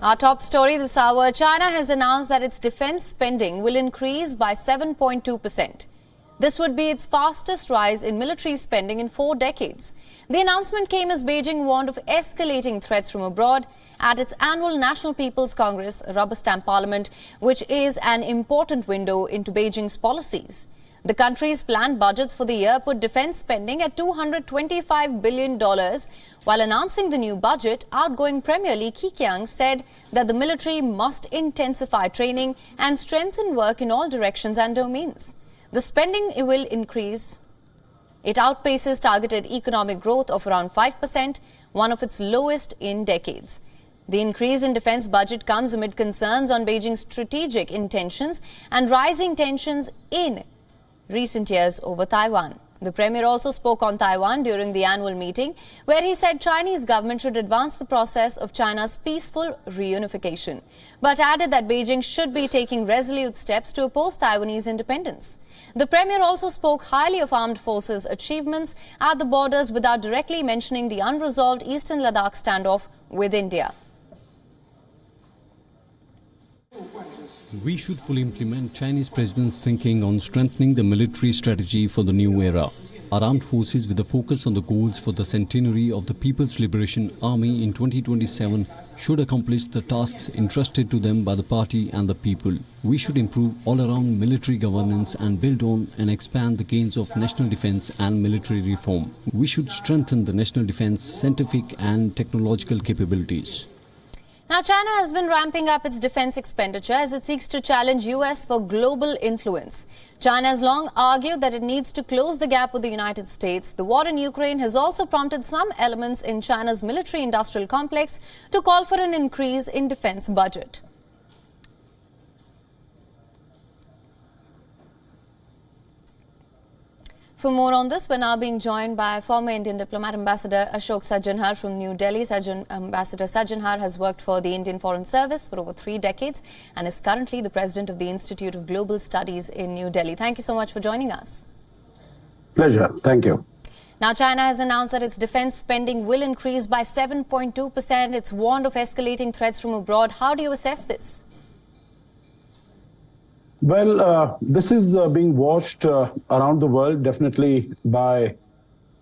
Our top story this hour, China has announced that its defense spending will increase by 7.2%. This would be its fastest rise in military spending in 4 decades. The announcement came as Beijing warned of escalating threats from abroad at its annual National People's Congress, a rubber stamp parliament, which is an important window into Beijing's policies. The country's planned budgets for the year put defense spending at $225 billion. While announcing the new budget, outgoing Premier Li Keqiang said that the military must intensify training and strengthen work in all directions and domains. The spending will increase. It outpaces targeted economic growth of around 5%, one of its lowest in decades. The increase in defense budget comes amid concerns on Beijing's strategic intentions and rising tensions in recent years over Taiwan. The Premier also spoke on Taiwan during the annual meeting, where he said Chinese government should advance the process of China's peaceful reunification, but added that Beijing should be taking resolute steps to oppose Taiwanese independence. The Premier also spoke highly of armed forces' achievements at the borders without directly mentioning the unresolved Eastern Ladakh standoff with India. We should fully implement Chinese president's thinking on strengthening the military strategy for the new era. Our armed forces, with a focus on the goals for the centenary of the People's Liberation Army in 2027, should accomplish the tasks entrusted to them by the party and the people. We should improve all-around military governance and build on and expand the gains of national defense and military reform. We should strengthen the national defense scientific and technological capabilities. Now, China has been ramping up its defense expenditure as it seeks to challenge US for global influence. China has long argued that it needs to close the gap with the United States. The war in Ukraine has also prompted some elements in China's military-industrial complex to call for an increase in defense budget. For more on this, we're now being joined by former Indian diplomat Ambassador Ashok Sajjanhar from New Delhi. Ambassador Sajjanhar has worked for the Indian Foreign Service for over 3 decades and is currently the president of the Institute of Global Studies in New Delhi. Thank you so much for joining us. Pleasure. Thank you. Now, China has announced that its defense spending will increase by 7.2%. It's warned of escalating threats from abroad. How do you assess this? Well, this is being watched around the world, definitely by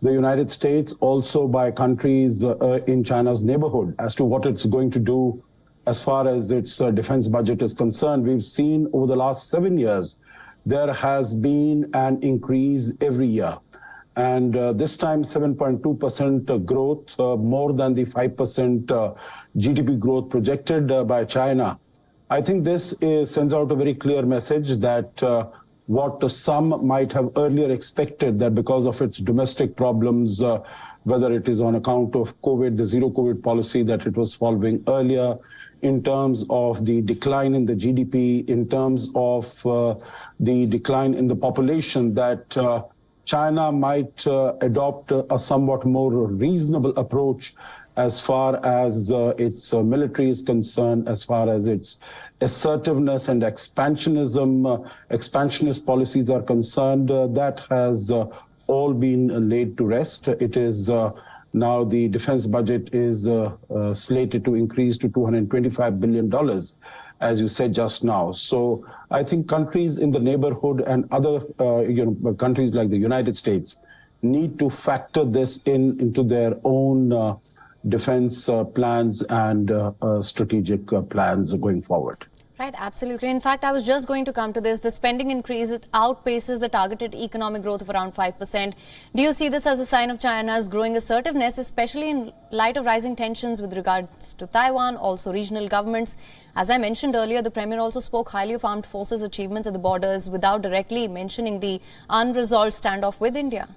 the United States, also by countries in China's neighborhood as to what it's going to do as far as its defense budget is concerned. We've seen over the last 7 years, there has been an increase every year. And this time, 7.2% growth, more than the 5% GDP growth projected by China. I think this sends out a very clear message that what some might have earlier expected, that because of its domestic problems, whether it is on account of COVID, the zero COVID policy that it was following earlier, in terms of the decline in the GDP, in terms of the decline in the population, that China might adopt a somewhat more reasonable approach as far as its military is concerned, as far as its assertiveness and expansionist policies are concerned. That has all been laid to rest. It is now the defense budget is slated to increase to $225 billion, as you said just now. So I think countries in the neighborhood and other countries like the United States need to factor this into their own defense plans and strategic plans going forward. Right, absolutely. In fact, I was just going to come to this. The spending increase, it outpaces the targeted economic growth of around 5%. Do you see this as a sign of China's growing assertiveness, especially in light of rising tensions with regards to Taiwan, also regional governments? As I mentioned earlier, the Premier also spoke highly of armed forces' achievements at the borders without directly mentioning the unresolved standoff with India.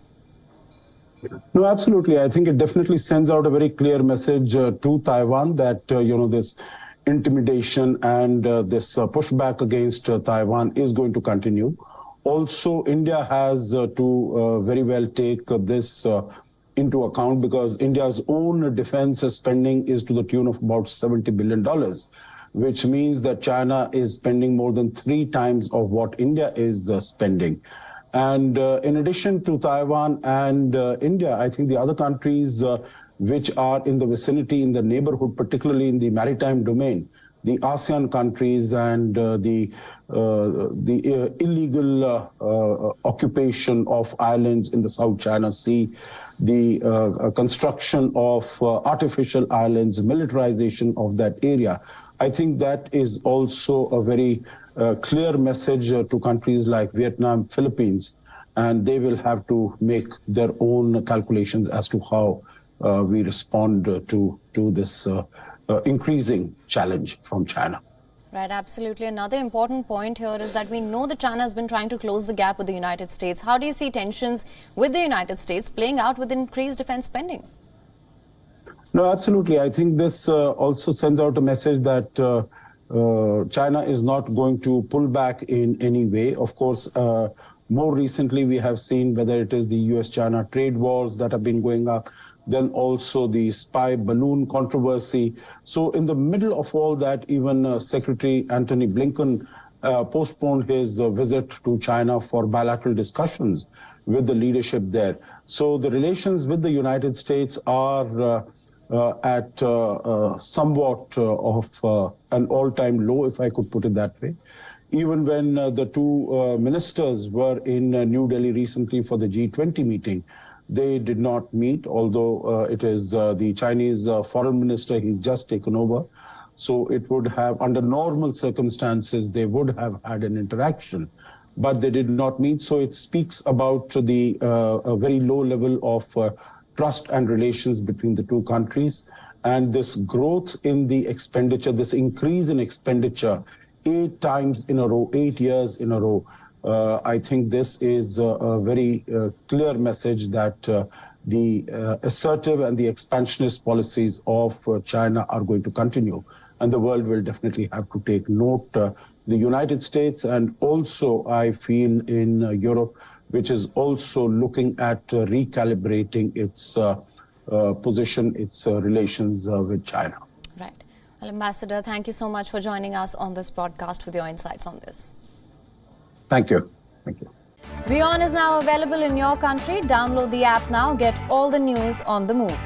No, absolutely. I think it definitely sends out a very clear message to Taiwan that, this intimidation and this pushback against Taiwan is going to continue. Also, India has to very well take this into account, because India's own defense spending is to the tune of about $70 billion, which means that China is spending more than 3 times of what India is spending. And in addition to Taiwan and India, I think the other countries which are in the vicinity, in the neighborhood, particularly in the maritime domain, the ASEAN countries and the illegal occupation of islands in the South China Sea, the construction of artificial islands, militarization of that area. I think that is also a very clear message to countries like Vietnam, Philippines, and they will have to make their own calculations as to how we respond to this increasing challenge from China. Right, absolutely. Another important point here is that we know that China has been trying to close the gap with the United States. How do you see tensions with the United States playing out with increased defense spending? No, absolutely. I think this also sends out a message that China is not going to pull back in any way. Of course, more recently we have seen whether it is the US-China trade wars that have been going up, then also the spy balloon controversy. So in the middle of all that, even Secretary Antony Blinken postponed his visit to China for bilateral discussions with the leadership there. So the relations with the United States are at somewhat of an all-time low, if I could put it that way. Even when the two ministers were in New Delhi recently for the G20 meeting, they did not meet, although it is the Chinese foreign minister, he's just taken over. So it would have, under normal circumstances, they would have had an interaction, but they did not meet. So it speaks about the very low level of trust and relations between the two countries. And this growth in the expenditure, this increase in expenditure, 8 times in a row, 8 years in a row, I think this is a very clear message that the assertive and the expansionist policies of China are going to continue. And the world will definitely have to take note. The United States and also, I feel, in Europe, which is also looking at recalibrating its position, its relations with China. Right. Well, Ambassador, thank you so much for joining us on this broadcast with your insights on this. Thank you. Thank you. WION is now available in your country. Download the app now. Get all the news on the move.